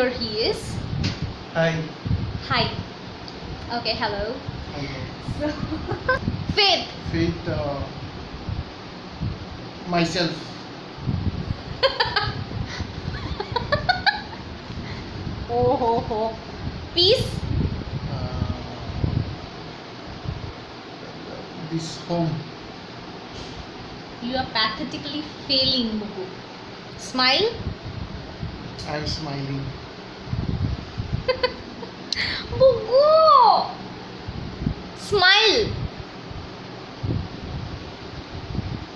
Here he is. Hi. Hi. Okay, hello. Hello. So, Faith. Faith, myself. Oh ho ho. Peace. Uh, this home. You are pathetically failing, Mugu. Smile. I'm smiling. Mugu. Smile.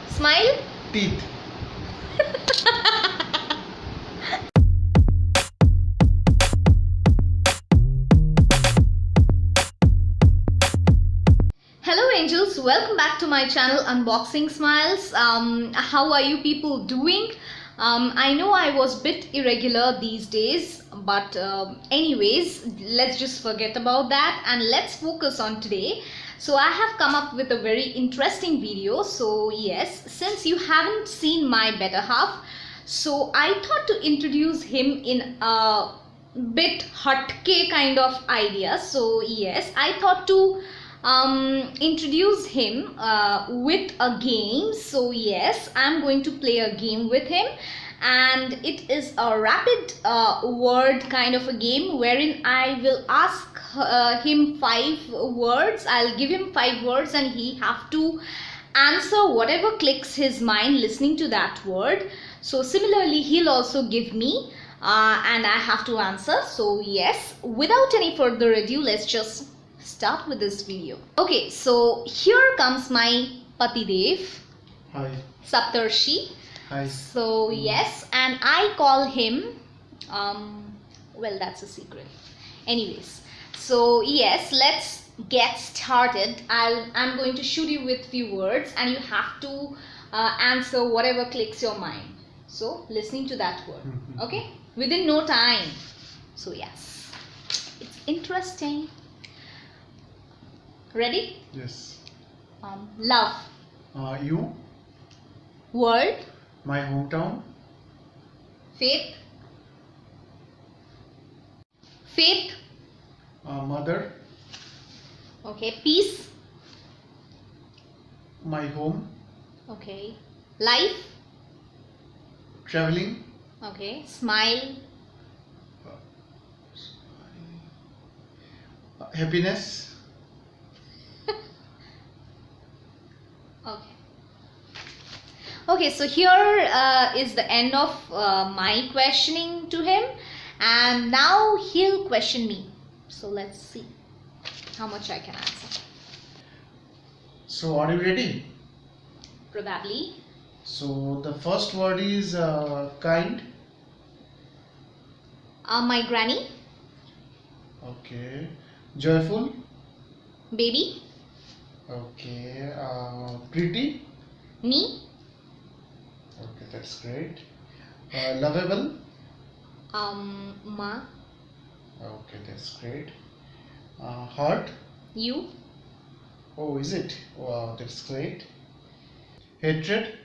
Smile. Teeth. Hello angels, welcome back to my channel Unboxing Smiles. How are you people doing? I know I was a bit irregular these days, but anyways, let's just forget about that and let's focus on today. So I have come up with a very interesting video. So yes, since you haven't seen my better half, so I thought to introduce him in a bit hotke kind of idea. So yes, I thought to introduce him with a game. So yes, I'm going to play a game with him, and it is a rapid word kind of a game wherein I will ask him 5 words. I'll give him 5 words and he have to answer whatever clicks his mind listening to that word. So similarly he'll also give me and I have to answer. So yes, without any further ado, let's just start with this video. Okay, so here comes my Patidev. Hi. Saptarshi. Hi. So yes, and I call him well, that's a secret. Anyways, so yes, let's get started. I'm going to shoot you with few words and you have to answer whatever clicks your mind. So listening to that word, okay, within no time. So yes, it's interesting. Ready? Yes. Love. You. World. My hometown. Faith. Faith. Mother. Okay. Peace. My home. Okay. Life. Traveling. Okay. Smile. Happiness. Okay. Okay, so here is the end of my questioning to him, and now he'll question me. So let's see how much I can answer. So are you ready? Probably. So the first word is kind. My granny. Okay. Joyful. Baby. Okay. Pretty. Me. Okay, that's great. Lovable. Ma. Okay, that's great. Heart. You. Oh, is it? Wow, that's great. Hatred.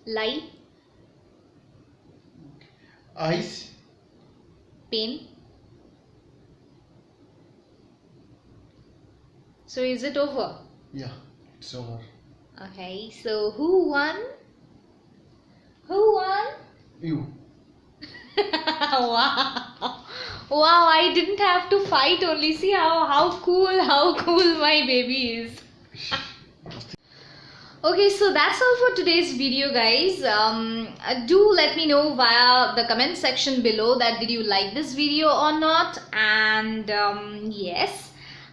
Lie. Eyes. Pain. So is it over? Yeah, it's over. Okay, so who won? Who won? You. Wow. Wow, I didn't have to fight only. See how cool my baby is. Okay, so that's all for today's video, guys. Do let me know via the comment section below that did you like this video or not. And yes,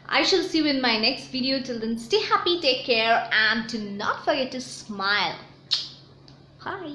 I shall see you in my next video. Till then, stay happy, take care, and do not forget to smile. Bye.